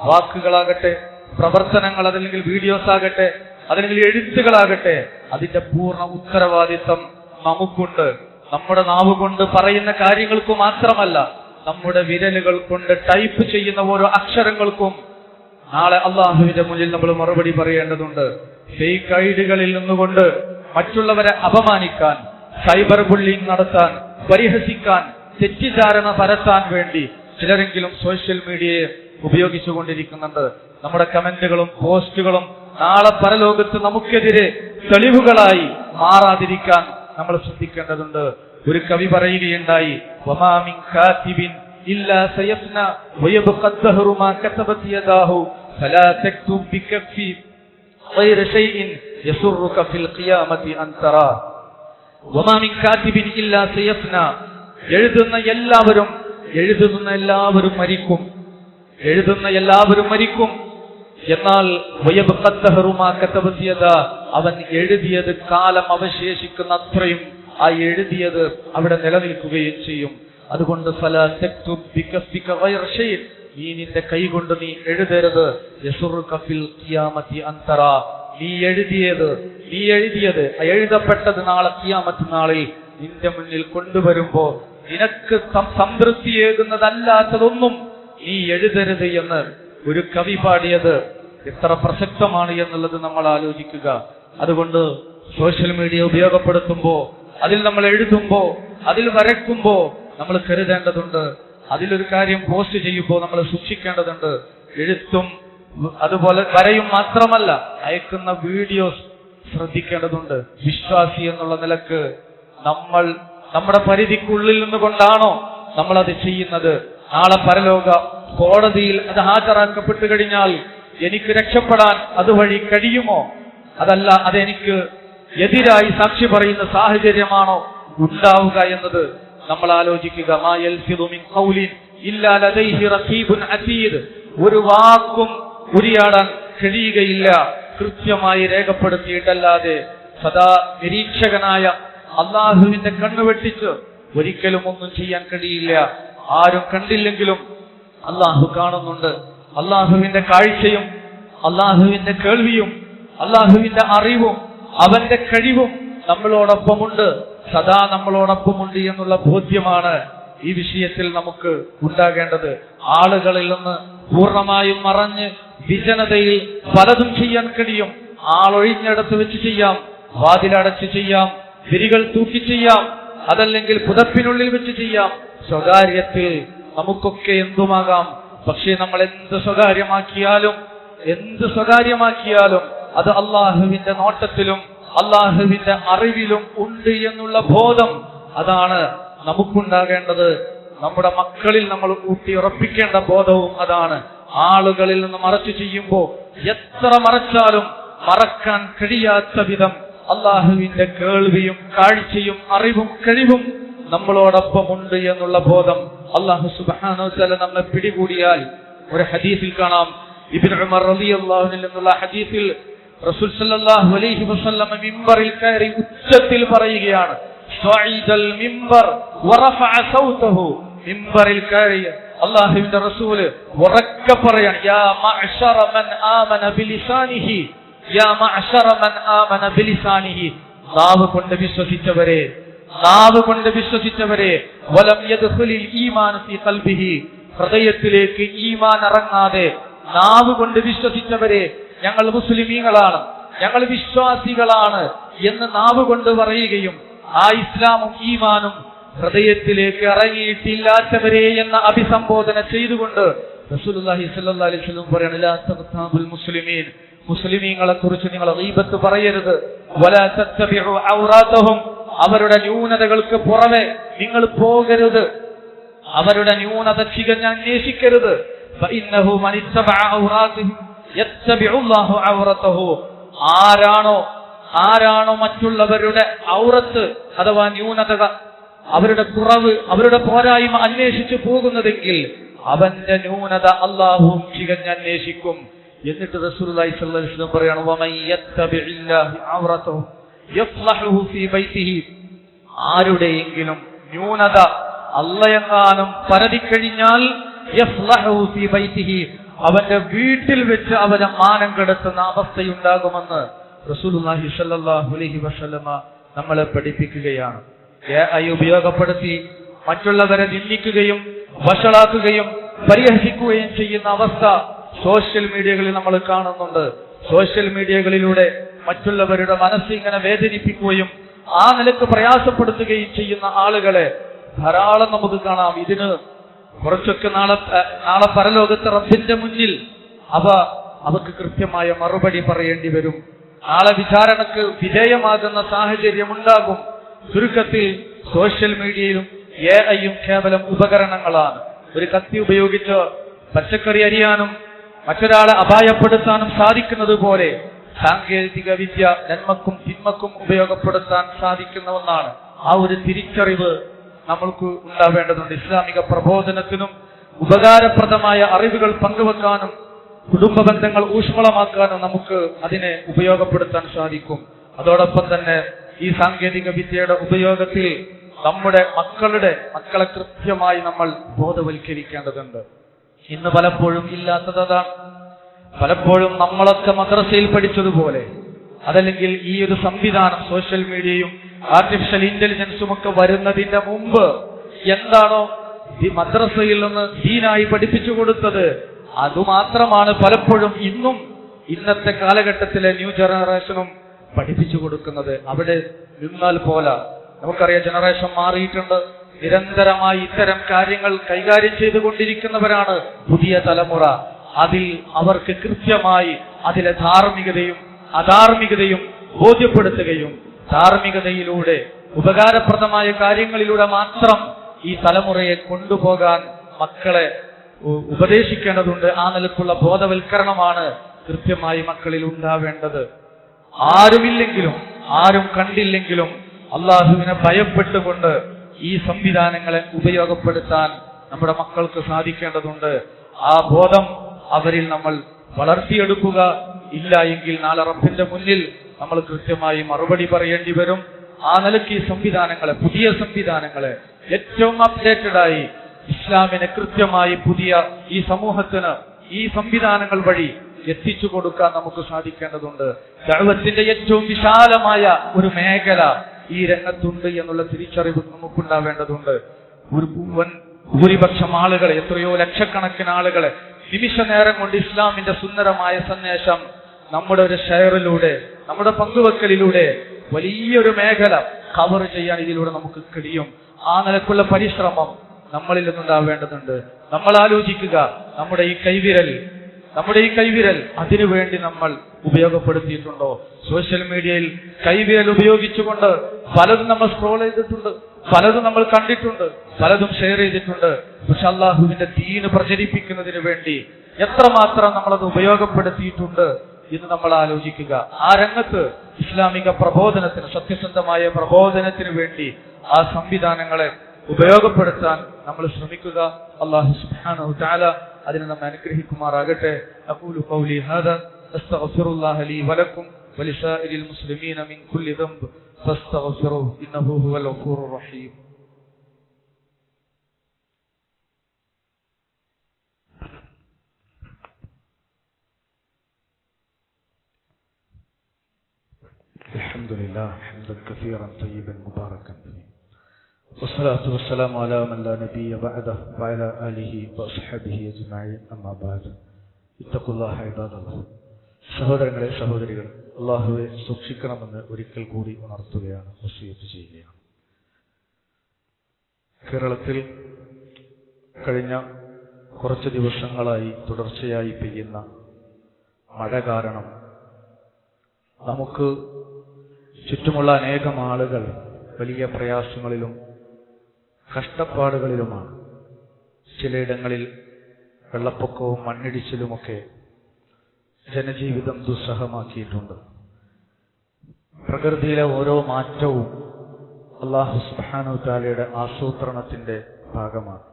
വാക്കുകളാകട്ടെ, പ്രവർത്തനങ്ങൾ, അതല്ലെങ്കിൽ വീഡിയോസ് ആകട്ടെ, അതല്ലെങ്കിൽ എഴുത്തുകളാകട്ടെ, അതിന്റെ പൂർണ്ണ ഉത്തരവാദിത്തം നമുക്കുണ്ട്. നമ്മുടെ നാവ് കൊണ്ട് പറയുന്ന കാര്യങ്ങൾക്ക് മാത്രമല്ല, നമ്മുടെ വിരലുകൾ കൊണ്ട് ടൈപ്പ് ചെയ്യുന്ന ഓരോ അക്ഷരങ്ങൾക്കും നാളെ അള്ളാഹുവിന്റെ മുന്നിൽ നമ്മൾ മറുപടി പറയേണ്ടതുണ്ട്. ഫേക്ക് ഐഡികളിൽ നിന്നുകൊണ്ട് മറ്റുള്ളവരെ അപമാനിക്കാൻ, സൈബർ ബുള്ളിംഗ് നടത്താൻ, പരിഹസിക്കാൻ, തെറ്റിദ്ധാരണ പരത്താൻ വേണ്ടി ചിലരെങ്കിലും സോഷ്യൽ മീഡിയയെ ഉപയോഗിച്ചുകൊണ്ടിരിക്കുന്നുണ്ട്. നമ്മുടെ കമന്റുകളും പോസ്റ്റുകളും നാളെ പരലോകത്ത് നമുക്കെതിരെ തെളിവുകളായി മാറാതിരിക്കാൻ നമ്മൾ ശ്രദ്ധിക്കേണ്ടതുണ്ട്. ഒരു കവി പറയുകയുണ്ടായി, വമാ മിൻ കാതിബിൻ ഇല്ലാ സയഫ്ന വയബ്ഖ ദഹ്റു മാ കതബത് യദാഹു ഫലാ തക്തുബ് ബികഫി ഗൈറ ഷൈഇൻ യസുറുക ഫിൽ ഖിയാമത്തി അൻ തറാ. വമാ മിൻ കാതിബിൻ ഇല്ലാ സയഫ്ന. എഴുതുന്ന എല്ലാവരും മരിക്കും, എഴുതുന്ന എല്ലാവരും മരിക്കും. എന്നാൽ വയബ്ഖ ദഹ്റു മാ കതബത് യദാ, അവൻ എഴുതിയത് കാലം അവശേഷിക്കുന്ന അത്രയും ആ എഴുതിയത് അവിടെ നിലനിൽക്കുകയും ചെയ്യും. അതുകൊണ്ട് ഫലാ തക്തുബ് ബികഫിക ഗൈറ ഷൈഇൻ, നീ നിന്റെ കൈകൊണ്ട് നീ എഴുതരുത്. യസുറുക ഫിൽ ഖിയാമത്തി അൻ തറാ, നീ എഴുതിയത് എഴുതപ്പെട്ടത് നാളെ ഖിയാമത്ത് നാളിൽ നിന്റെ മുന്നിൽ കൊണ്ടുവരുമ്പോ നിനക്ക് സംതൃപ്തിയേകുന്നതല്ലാത്തതൊന്നും നീ എഴുതരുത് എന്ന് ഒരു കവി പാടിയത് എത്ര പ്രസക്തമാണ് എന്നുള്ളത് നമ്മൾ ആലോചിക്കുക. അതുകൊണ്ട് സോഷ്യൽ മീഡിയ ഉപയോഗപ്പെടുത്തുമ്പോ, അതിൽ നമ്മൾ എഴുതുമ്പോ, അതിൽ വരയ്ക്കുമ്പോ നമ്മൾ കരുതേണ്ടതുണ്ട്. അതിലൊരു കാര്യം പോസ്റ്റ് ചെയ്യുമ്പോൾ നമ്മൾ സൂക്ഷിക്കേണ്ടതുണ്ട്. എഴുത്തും അതുപോലെ വരയും മാത്രമല്ല, അയക്കുന്ന വീഡിയോസ് ശ്രദ്ധിക്കേണ്ടതുണ്ട്. വിശ്വാസി എന്നുള്ള നിലക്ക് നമ്മൾ നമ്മുടെ പരിധിക്കുള്ളിൽ നിന്നുകൊണ്ടാണോ നമ്മൾ അത് ചെയ്യുന്നത്? നാളെ പരലോക കോടതിയിൽ അത് ഹാജരാക്കപ്പെട്ടു കഴിഞ്ഞാൽ എനിക്ക് രക്ഷപ്പെടാൻ അതുവഴി കഴിയുമോ? അതല്ല അതെനിക്ക് എതിരായി സാക്ഷി പറയുന്ന സാഹചര്യമാണോ ഉണ്ടാവുക എന്നത് നമ്മൾ ആലോചിക്കുക. മാ യൽഫിദു മിൻ ഖൗലിൻ ഇല്ലാ ലദൈഹി റഖീബുൻ അതീദ്. ഒരു വാക്കും ഉരിയാടാൻ കഴിയുകയില്ല കൃത്യമായി രേഖപ്പെടുത്തിയിട്ടല്ലാതെ. സദാ നിരീക്ഷകനായ അള്ളാഹുവിന്റെ കണ്ണു വെട്ടിച്ച് ഒരിക്കലും ഒന്നും ചെയ്യാൻ കഴിയില്ല. ആരും കണ്ടില്ലെങ്കിലും അള്ളാഹു കാണുന്നുണ്ട്. അള്ളാഹുവിന്റെ കാഴ്ചയും അള്ളാഹുവിന്റെ കേൾവിയും അള്ളാഹുവിന്റെ അറിവും അവന്റെ കഴിവും നമ്മളോടൊപ്പമുണ്ട്, സദാ നമ്മളോടൊപ്പമുണ്ട് എന്നുള്ള ബോധ്യമാണ് ഈ വിഷയത്തിൽ നമുക്ക് ഉണ്ടാകേണ്ടത്. ആളുകളിൽ നിന്ന് പൂർണ്ണമായും മറഞ്ഞ് വിജനതയിൽ പലതും ചെയ്യാൻ കഴിയും. ആളൊഴിഞ്ഞിടത്ത് വെച്ച് ചെയ്യാം, വാതിലടച്ച് ചെയ്യാം, വിരികൾ തൂക്കി ചെയ്യാം, അതല്ലെങ്കിൽ പുതപ്പിനുള്ളിൽ വെച്ച് ചെയ്യാം. സ്വകാര്യത്തിൽ നമുക്കൊക്കെ എന്തുമാകാം. പക്ഷേ നമ്മൾ എന്ത് സ്വകാര്യമാക്കിയാലും അത് അള്ളാഹുവിന്റെ നോട്ടത്തിലും അള്ളാഹുവിന്റെ അറിവിലും ഉണ്ട് എന്നുള്ള ബോധം, അതാണ് നമുക്കുണ്ടാകേണ്ടത്. നമ്മുടെ മക്കളിൽ നമ്മൾ ഊട്ടിയുറപ്പിക്കേണ്ട ബോധവും അതാണ്. ആളുകളിൽ നിന്ന് മറച്ചു ചെയ്യുമ്പോൾ എത്ര മറച്ചാലും മറക്കാൻ കഴിയാത്ത വിധം അള്ളാഹുവിന്റെ കേൾവിയും കാഴ്ചയും അറിവും കഴിവും നമ്മളോടൊപ്പം ഉണ്ട് എന്നുള്ള ബോധം അള്ളാഹു സുബ്ഹാനഹു വ തആല നമ്മെ പിടികൂടിയാൽ, ഒരു ഹദീസിൽ കാണാം, ഇബ്നു ഉമർ റളിയല്ലാഹു അൻഹു എന്നുള്ള ഹദീസിൽ റസൂൽ സല്ലല്ലാഹു അലൈഹി വസല്ലം മിമ്പറിൽ കയറി ഉച്ചത്തിൽ പറയുകയാണ്, സ്വഈദൽ മിമ്പർ വറഫഅ സൗതഹു. മിമ്പറിൽ കയറി അല്ലാഹുവിന്റെ റസൂൽ ഉറക്കെ പറയാണ്, യാ മഅ്ശറ മൻ ആമന ബിലിസാനിഹി, യാ മഅ്ശറ മൻ ആമന ബിലിസാനിഹി. നാവ് കൊണ്ട് വിശ്വസിച്ചവരെ, വലം യദ്ഖുലിൽ ഈമാൻ ഫീ ഖൽബിഹി. ഹൃദയത്തിലേക്ക് ഈമാൻ ഇറങ്ങാതെ നാവ് കൊണ്ട് വിശ്വസിച്ചവരെ, ഞങ്ങൾ മുസ്ലിമീങ്ങളാണ്, ഞങ്ങൾ വിശ്വാസികളാണ് എന്ന് നാവ് കൊണ്ട് പറയുകയും ആ ഇസ്ലാമും ഈമാനും ഹൃദയത്തിലേക്ക് ഇറങ്ങിയിട്ടില്ലാത്തവരെ എന്ന അഭിസംബോധന ചെയ്തുകൊണ്ട് റസൂലുള്ളാഹി സ്വല്ലല്ലാഹു അലൈഹി വസല്ലം പറയുന്നു, ലാ തഖ്താബുൽ മുസ്ലിമീൻ, മുസ്ലിമീങ്ങളെ കുറിച്ച് നിങ്ങൾ ഗീബത്ത് പറയരുത്. വലാ തത്തബിഉ ഔറാതഹും, അവരുടെ ന്യൂനതകൾക്ക് പുറമെ നിങ്ങൾ പോകരുത്, അവരുടെ ന്യൂനത അന്വേഷിക്കരുത്. ഫഇന്നഹു മൻ ഇത്തബഅ ഔറാതഹും യത്തബിഉല്ലാഹു ഔറതഹു. ആരാണോ മറ്റുള്ളവരുടെ ഔറത്ത് അഥവാ ന്യൂനത, അവരുടെ കുറവ്, അവരുടെ പോരായ്മ അന്വേഷിച്ചു പോകുന്നതെങ്കിൽ അവന്റെ ന്യൂനത അല്ലാഹുവും അന്വേഷിക്കും. എന്നിട്ട് റസൂലുള്ളാഹി സ്വല്ലല്ലാഹു അലൈഹി വസല്ലം പറയാണ്, വമൻ യത്തബിഇല്ലാഹി ഔറതഹു യഫ്ലഹു ഫീ ബൈതിഹി. ആരുടെയെങ്കിലും ന്യൂനത അള്ളയെങ്ങാനും പരതിക്കഴിഞ്ഞാൽ യഫ്ലഹു ഫീ ബൈതിഹി, അവന്റെ വീട്ടിൽ വെച്ച് അവനെ മാനം കെടുത്തുന്ന അവസ്ഥയുണ്ടാകുമെന്ന് റസൂലുള്ളാഹി സ്വല്ലല്ലാഹു അലൈഹി വസല്ലമ നമ്മളെ പഠിപ്പിക്കുകയാണ്. ഉപയോഗപ്പെടുത്തി മറ്റുള്ളവരെ നിന്ദിക്കുകയും വഷളാക്കുകയും പരിഹസിക്കുകയും ചെയ്യുന്ന അവസ്ഥ സോഷ്യൽ മീഡിയകളിൽ നമ്മൾ കാണുന്നുണ്ട്. സോഷ്യൽ മീഡിയകളിലൂടെ മറ്റുള്ളവരുടെ മനസ്സ് ഇങ്ങനെ വേദനിപ്പിക്കുകയും ആ നിലക്ക് പ്രയാസപ്പെടുത്തുകയും ചെയ്യുന്ന ആളുകളെ ധാരാളം നമുക്ക് കാണാം. ഇതിന് കുറച്ചൊക്കെ നാളെ പരലോകത്തെ റബ്ബിന്റെ മുന്നിൽ അവർക്ക് കൃത്യമായ മറുപടി പറയേണ്ടി വരും. നാളെ വിചാരണക്ക് വിധേയമാകുന്ന സാഹചര്യം ഉണ്ടാകും. ചുരുക്കത്തിൽ സോഷ്യൽ മീഡിയയിലും AI കേവലം ഉപകരണങ്ങളാണ്. ഒരു കത്തി ഉപയോഗിച്ച് പച്ചക്കറി അരിയാനും മറ്റൊരാളെ അപായപ്പെടുത്താനും സാധിക്കുന്നത് പോലെ സാങ്കേതിക വിദ്യ നന്മക്കും തിന്മക്കും ഉപയോഗപ്പെടുത്താൻ സാധിക്കുന്ന ഒന്നാണ്. ആ ഒരു തിരിച്ചറിവ് നമ്മൾക്ക് ഉണ്ടാവേണ്ടതുണ്ട്. ഇസ്ലാമിക പ്രബോധനത്തിനും ഉപകാരപ്രദമായ അറിവുകൾ പങ്കുവെക്കാനും കുടുംബ ബന്ധങ്ങൾ ഊഷ്മളമാക്കാനും നമുക്ക് അതിനെ ഉപയോഗപ്പെടുത്താൻ സാധിക്കും. അതോടൊപ്പം തന്നെ ഈ സാങ്കേതിക വിദ്യയുടെ ഉപയോഗത്തിൽ നമ്മുടെ മക്കളെ കൃത്യമായി നമ്മൾ ബോധവൽക്കരിക്കേണ്ടതുണ്ട്. ഇന്ന് പലപ്പോഴും ഇല്ലാത്തതാണ്. പലപ്പോഴും നമ്മളൊക്കെ മദ്രസയിൽ പഠിച്ചതുപോലെ, അതല്ലെങ്കിൽ ഈ ഒരു സംവിധാനം സോഷ്യൽ മീഡിയയും ആർട്ടിഫിഷ്യൽ ഇന്റലിജൻസും ഒക്കെ വരുന്നതിന്റെ മുമ്പ് എന്താണോ ഈ മദ്രസയിൽ നിന്ന് ദീനായി പഠിപ്പിച്ചു കൊടുത്തത്, അതുമാത്രമാണ് പലപ്പോഴും ഇന്നത്തെ കാലഘട്ടത്തിലെ ന്യൂ ജനറേഷനും പഠിപ്പിച്ചു കൊടുക്കുന്നത്. അവിടെ നിന്നാൽ പോല നമുക്കറിയാം, ജനറേഷൻ മാറിയിട്ടുണ്ട്. നിരന്തരമായി ഇത്തരം കാര്യങ്ങൾ കൈകാര്യം ചെയ്തുകൊണ്ടിരിക്കുന്നവരാണ് പുതിയ തലമുറ. അതിൽ അവർക്ക് കൃത്യമായി അതിലെ ധാർമ്മികതയും അധാർമികതയും ബോധ്യപ്പെടുത്തുകയും ധാർമ്മികതയിലൂടെ ഉപകാരപ്രദമായ കാര്യങ്ങളിലൂടെ മാത്രം ഈ തലമുറയെ കൊണ്ടുപോകാൻ മക്കളെ ഉപദേശിക്കേണ്ടതുണ്ട്. ആ നിലക്കുള്ള ബോധവൽക്കരണമാണ് കൃത്യമായി മക്കളിൽ ഉണ്ടാവേണ്ടത്. ആരും കണ്ടില്ലെങ്കിലും അള്ളാഹുവിനെ ഭയപ്പെട്ടുകൊണ്ട് ഈ സംവിധാനങ്ങളെ ഉപയോഗപ്പെടുത്താൻ നമ്മുടെ മക്കൾക്ക് സാധിക്കേണ്ടതുണ്ട്. ആ ബോധം അവരിൽ നമ്മൾ വളർത്തിയെടുക്കുക. ഇല്ല എങ്കിൽ നാളെ റബ്ബിന്റെ മുന്നിൽ നമ്മൾ കൃത്യമായി മറുപടി പറയേണ്ടി വരും. ആ നിലയ്ക്ക് ഈ സംവിധാനങ്ങളെ, പുതിയ സംവിധാനങ്ങളെ ഏറ്റവും അപ്ഡേറ്റഡായി ഇസ്ലാമിനെ കൃത്യമായി പുതിയ ഈ സമൂഹത്തിന് ഈ സംവിധാനങ്ങൾ വഴി എത്തിച്ചു കൊടുക്കാൻ നമുക്ക് സാധിക്കേണ്ടതുണ്ട്. ദഅവത്തിന്റെ ഏറ്റവും വിശാലമായ ഒരു മേഖല ഈ രംഗത്തുണ്ട് എന്നുള്ള തിരിച്ചറിവ് നമുക്കുണ്ടാവേണ്ടതുണ്ട്. ഭൂരിപക്ഷം ആളുകളെ, എത്രയോ ലക്ഷക്കണക്കിന് ആളുകളെ നിമിഷ നേരം കൊണ്ട് ഇസ്ലാമിന്റെ സുന്ദരമായ സന്ദേശം നമ്മുടെ ഒരു ഷെയറിലൂടെ, നമ്മുടെ പങ്കുവെക്കലിലൂടെ വലിയൊരു മേഖല കവർ ചെയ്യാൻ ഇതിലൂടെ നമുക്ക് കഴിയും. ആ നിലക്കുള്ള പരിശ്രമം നമ്മളിൽ നിന്നുണ്ടാവേണ്ടതുണ്ട്. നമ്മൾ ആലോചിക്കുക, നമ്മുടെ ഈ കൈവിരൽ അതിനുവേണ്ടി നമ്മൾ ഉപയോഗപ്പെടുത്തിയിട്ടുണ്ടോ? സോഷ്യൽ മീഡിയയിൽ കൈവിരൽ ഉപയോഗിച്ചുകൊണ്ട് പലതും നമ്മൾ സ്ക്രോൾ ചെയ്തിട്ടുണ്ട്, പലതും നമ്മൾ കണ്ടിട്ടുണ്ട്, പലതും ഷെയർ ചെയ്തിട്ടുണ്ട്. പക്ഷെ അള്ളാഹുവിന്റെ ദീന് പ്രചരിപ്പിക്കുന്നതിന് വേണ്ടി എത്രമാത്രം നമ്മളത് ഉപയോഗപ്പെടുത്തിയിട്ടുണ്ട് എന്ന് നമ്മൾ ആലോചിക്കുക. ആ രംഗത്ത് ഇസ്ലാമിക പ്രബോധനത്തിന്, സത്യസന്ധമായ പ്രബോധനത്തിന് വേണ്ടി ആ സംവിധാനങ്ങളെ ഉപയോഗപ്പെടുത്താൻ നമ്മൾ ശ്രമിക്കുക. അല്ലാഹു സുബ്ഹാനഹു തആല അതിനെ നമ്മെ അനുഗ്രഹിക്കുമാറാകട്ടെ. അഖൂലു ഖൗലി ഹാദാ അസ്തഗ്ഫിറുല്ലാഹ ലീ വലക്കും വലിസാഇരിൽ മുസ്ലിമീന മിൻ കുല്ലി ദംബ് ഫസ്തഗ്ഫിറുഹു ഇന്നഹു ഹുവൽ ഗഫൂറുർ റഹീം. അൽഹംദുലില്ലാഹ് ഹംദൻ കസീറൻ തയ്യിബൻ മുബാറകൻ ഫീഹി والصلاة والسلام على من لا نبي بعده وعلى آله وصحبه أجمعين أما بعد اتقوا الله عباد الله. സഹോദരങ്ങളെ, സഹോദരികളെ, അല്ലാഹുവെ സൂക്ഷിക്കണമെന്ന് ഒരിക്കൽ കൂടി ഉണർത്തുകയാണ്, വസിയത്ത് ചെയ്യുകയാണ്. കേരളത്തിൽ കഴിഞ്ഞ കുറച്ച് ദിവസങ്ങളായി തുടർച്ചയായി പെയ്യുന്ന മഴ കാരണം നമുക്ക് ചുറ്റുമുള്ള അനേകം ആളുകൾ വലിയ പ്രയാസങ്ങളിലും കഷ്ടപ്പാടുകളിലുമാണ്. ചിലയിടങ്ങളിൽ വെള്ളപ്പൊക്കവും മണ്ണിടിച്ചിലുമൊക്കെ ജനജീവിതം ദുസ്സഹമാക്കിയിട്ടുണ്ട്. പ്രകൃതിയിലെ ഓരോ മാറ്റവും അല്ലാഹു സുബ്ഹാനഹു തആലയുടെ ആസൂത്രണത്തിന്റെ ഭാഗമാണ്.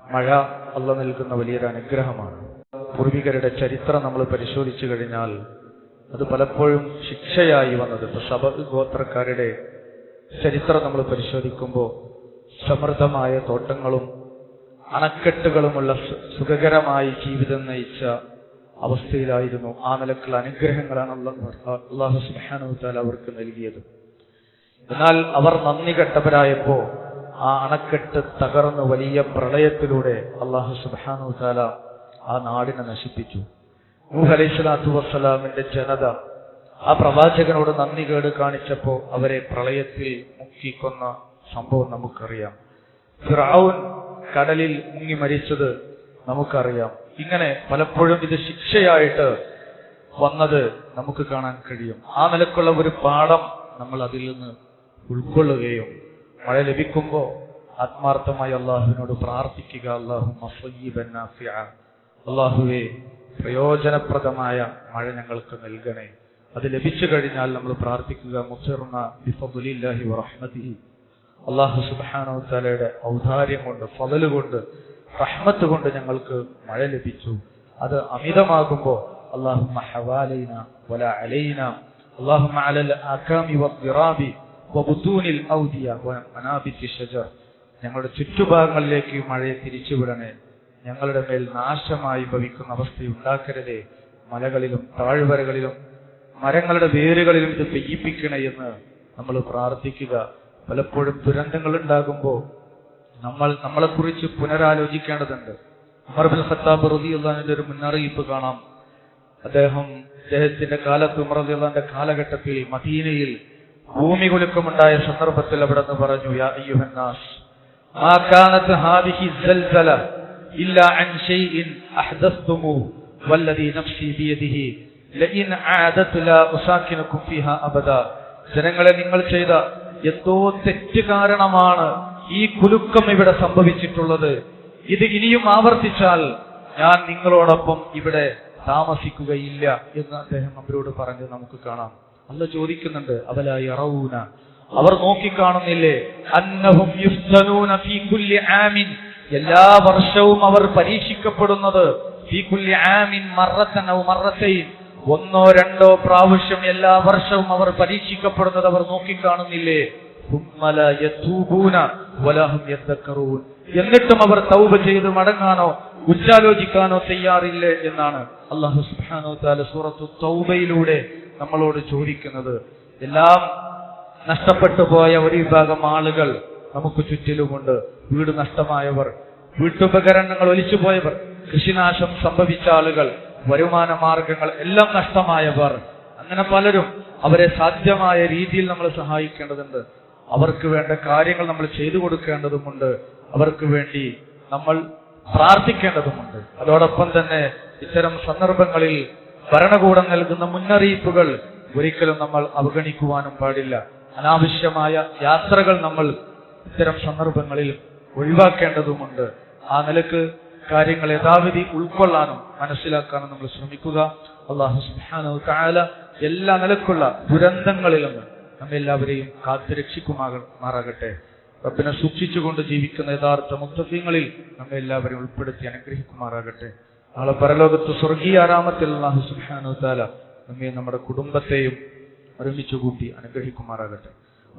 മഴ അല്ലാഹു നൽകുന്ന വലിയൊരു അനുഗ്രഹമാണ്. പൂർവികരുടെ ചരിത്രം നമ്മൾ പരിശോധിച്ചു കഴിഞ്ഞാൽ അത് പലപ്പോഴും ശിക്ഷയായി വന്നത്. ഇപ്പൊ സബഅ് ഗോത്രക്കാരുടെ ചരിത്രം നമ്മൾ പരിശോധിക്കുമ്പോൾ സമൃദ്ധമായ തോട്ടങ്ങളും അണക്കെട്ടുകളുമുള്ള സുഖകരമായി ജീവിതം നയിച്ച അവസ്ഥയിലായിരുന്നു. ആ നിലക്കുള്ള അനുഗ്രഹങ്ങളാണ് അല്ലാഹു സുബ്ഹാനഹു തആല അവർക്ക് നൽകിയത്. എന്നാൽ അവർ നന്ദി കെട്ടവരായപ്പോ ആ അണക്കെട്ട് തകർന്ന് വലിയ പ്രളയത്തിലൂടെ അല്ലാഹു സുബ്ഹാനഹു തആല ആ നാടിനെ നശിപ്പിച്ചു. നൂഹ് അലൈഹിസ്സലാത്തു വസ്സലാമിന്റെ ജനത ആ പ്രവാചകനോട് നന്ദി കേട് കാണിച്ചപ്പോ അവരെ പ്രളയത്തിൽ മുക്കിക്കൊന്ന സംഭവം നമുക്കറിയാം. ഫിർഔൻ കടലിൽ മുങ്ങി മരിച്ചത് നമുക്കറിയാം. ഇങ്ങനെ പലപ്പോഴും ഇത് ശിക്ഷയായിട്ട് വന്നത് നമുക്ക് കാണാൻ കഴിയും. ആ നിലക്കുള്ള ഒരു പാഠം നമ്മൾ അതിൽ നിന്ന് ഉൾക്കൊള്ളുകയും മഴ ലഭിക്കുമ്പോൾ ആത്മാർത്ഥമായി അള്ളാഹുവിനോട് പ്രാർത്ഥിക്കുക. അല്ലാഹുമ്മ സ്വയ്യിബൻ നാഫിഅ, അള്ളാഹുവേ പ്രയോജനപ്രദമായ മഴ ഞങ്ങൾക്ക് നൽകണേ. അത് ലഭിച്ചു കഴിഞ്ഞാൽ നമ്മൾ പ്രാർത്ഥിക്കുക, മുസിർന ബിഫദ്ലില്ലാഹി വറഹ്മതിഹി, അല്ലാഹു സുബ്ഹാനഹു തആലയുടെ ഔദാര്യം കൊണ്ട്, ഫളൽ കൊണ്ട്, റഹ്മത്ത് കൊണ്ട് ഞങ്ങൾക്ക് മഴ ലഭിച്ചു. അത് അമിതമാകുമ്പോൾ അല്ലാഹുമ്മ ഹവാലൈന വലാ അലൈന, അല്ലാഹുമ്മ അലൽ ആകാമി വദ്ദിറാബി വബുതൂനിൽ ഔദിയ വമനാബിത്തി ഷജർ, ഞങ്ങളുടെ ചുറ്റുഭാഗങ്ങളിലേക്ക് മഴയെ തിരിച്ചുവിടണേ. ഞങ്ങളുടെ മേൽ നാശമായി ഭവിക്കുന്ന അവസ്ഥയുണ്ടാക്കരുതേ. മലകളിലും താഴ്വരകളിലും മരങ്ങളുടെ വേരുകളിലും ഇത് പെയ്യിപ്പിക്കണേ എന്ന് നമ്മൾ പ്രാർത്ഥിക്കുക. പലപ്പോഴും ദുരന്തങ്ങൾ ഉണ്ടാകുമ്പോൾ നമ്മളെക്കുറിച്ച് പുനരാലോചിക്കേണ്ടതുണ്ട്. ഉമർ ഇബ്നുൽ ഖത്താബ് റളിയല്ലാഹു അൻഹുവിന്റെ ഒരു മുന്നറിയിപ്പ് കാണാം. അദ്ദേഹത്തിന്റെ കാലത്ത്, ഉമർ റളിയല്ലാഹു അൻഹുവിന്റെ കാലഘട്ടത്തിൽ മദീനയിൽ ഭൂമി കുലുക്കമുണ്ടായ സന്ദർഭത്തിൽ അവിടെ നിന്ന് പറഞ്ഞു, യാ അയ്യുഹന്നാസ് മാ കാനത് ഹാദിഹി സൽസല ഇല്ലാ അൻ ഷൈഇൻ അഹ്ദസ്തുമു വല്ലദി നഫ്സി ബിയദിഹി ലഇൻ ആദത് ലാ ഉസാകിനുകും ഫീഹാ അബദാ. ജനങ്ങളെ, നിങ്ങൾ ചെയ്ത എന്തോ തെറ്റ് കാരണമാണ് ഈ കുലുക്കം ഇവിടെ സംഭവിച്ചിട്ടുള്ളത്. ഇത് ഇനിയും ആവർത്തിച്ചാൽ ഞാൻ നിങ്ങളോടൊപ്പം ഇവിടെ താമസിക്കുകയില്ല എന്ന് അദ്ദേഹം അവരോട് പറഞ്ഞു നമുക്ക് കാണാം. അല്ലാഹു ചോദിക്കുന്നുണ്ട്, അവലാ യറൗന, അവർ നോക്കിക്കാണുന്നില്ലേ, അന്നഹും യുഫ്തനൂന ഫീ കുല്ലി ആമിൻ, എല്ലാ വർഷവും അവർ പരീക്ഷിക്കപ്പെടുന്നത്, ഫീ കുല്ലി ആമിൻ മറത്തൻ ഔ മറത്തൈൻ, ഒന്നോ രണ്ടോ പ്രാവശ്യം എല്ലാ വർഷവും അവർ പരീക്ഷിക്കപ്പെടുന്നത് അവർ നോക്കിക്കാണുന്നില്ലേ. സുമ്മല യതൂബൂന വലഹും യദക്കറൂൻ, എന്നിട്ടും അവർ തൗബ ചെയ്ത് മടങ്ങാനോ ഉച്ചാലോചിക്കാനോ തയ്യാറില്ലേ എന്നാണ് അല്ലാഹു സുബ്ഹാനഹു വതആല സൂറത്തു തൗബയിലൂടെ നമ്മളോട് ചോദിക്കുന്നത്. എല്ലാം നഷ്ടപ്പെട്ടു പോയ ഒരു വിഭാഗം ആളുകൾ നമുക്ക് ചുറ്റിലുമുണ്ട്. വീട് നഷ്ടമായവർ, വീട്ടുപകരണങ്ങൾ ഒലിച്ചുപോയവർ, കൃഷിനാശം സംഭവിച്ച ആളുകൾ, വരുമാന മാർഗങ്ങൾ എല്ലാം നഷ്ടമായവർ, അങ്ങനെ പലരും, അവരെ സാധ്യമായ രീതിയിൽ നമ്മൾ സഹായിക്കേണ്ടതുണ്ട്. അവർക്ക് വേണ്ട കാര്യങ്ങൾ നമ്മൾ ചെയ്തു കൊടുക്കേണ്ടതുമുണ്ട്. അവർക്ക് വേണ്ടി നമ്മൾ പ്രാർത്ഥിക്കേണ്ടതുമുണ്ട്. അതോടൊപ്പം തന്നെ ഇത്തരം സന്ദർഭങ്ങളിൽ ഭരണകൂടം നൽകുന്ന മുന്നറിയിപ്പുകൾ ഒരിക്കലും നമ്മൾ അവഗണിക്കുവാനും പാടില്ല. അനാവശ്യമായ യാത്രകൾ നമ്മൾ ഇത്തരം സന്ദർഭങ്ങളിൽ ഒഴിവാക്കേണ്ടതുമുണ്ട്. ആ നിലക്ക് കാര്യങ്ങൾ യഥാവിധി ഉൾക്കൊള്ളാനും മനസ്സിലാക്കാനും നമ്മൾ ശ്രമിക്കുക. അല്ലാഹു സുബ്ഹാനഹു വ തആല എല്ലാ നിലക്കുള്ള ദുരന്തങ്ങളിൽ നിന്ന് നമ്മെല്ലാവരെയും കാത്തുരക്ഷിക്കുമാറാകട്ടെ. റബ്ബിനെ സൂക്ഷിച്ചുകൊണ്ട് ജീവിക്കുന്ന യഥാർത്ഥ മുത്തഖീങ്ങളിൽ നമ്മെല്ലാവരെയും ഉൾപ്പെടുത്തി അനുഗ്രഹിക്കുമാറാകട്ടെ. നാളെ പരലോകത്ത് സ്വർഗീയ ആരാമത്തിൽ അല്ലാഹു സുബ്ഹാനഹു വ തആല നമ്മെ നമ്മുടെ കുടുംബത്തെയും ഒരുമിച്ച് കൂട്ടി അനുഗ്രഹിക്കുമാറാകട്ടെ.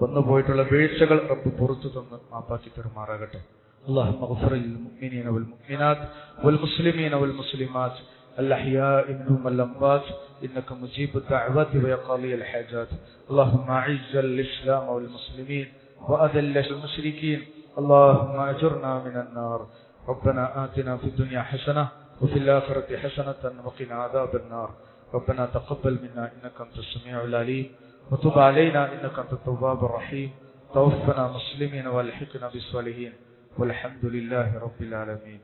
വന്നുപോയിട്ടുള്ള വീഴ്ചകൾ റബ്ബ് പുറത്തു തന്ന് മാപ്പാക്കി തരുമാറാകട്ടെ. اللهم اغفر للمؤمنين والمؤمنات والمسلمين والمسلمات الأحياء منهم والأموات إنك مجيب الدعوات ويقاضي الحاجات. اللهم أعز الإسلام والمسلمين وأذل المشركين. اللهم أجرنا من النار. ربنا آتنا في الدنيا حسنة وفي الآخرة حسنة وقنا عذاب النار. ربنا تقبل منا إنك أنت السميع العليم وتب علينا إنك أنت التواب الرحيم. توفنا مسلمين والحقنا بالصالحين والحمد لله رب العالمين.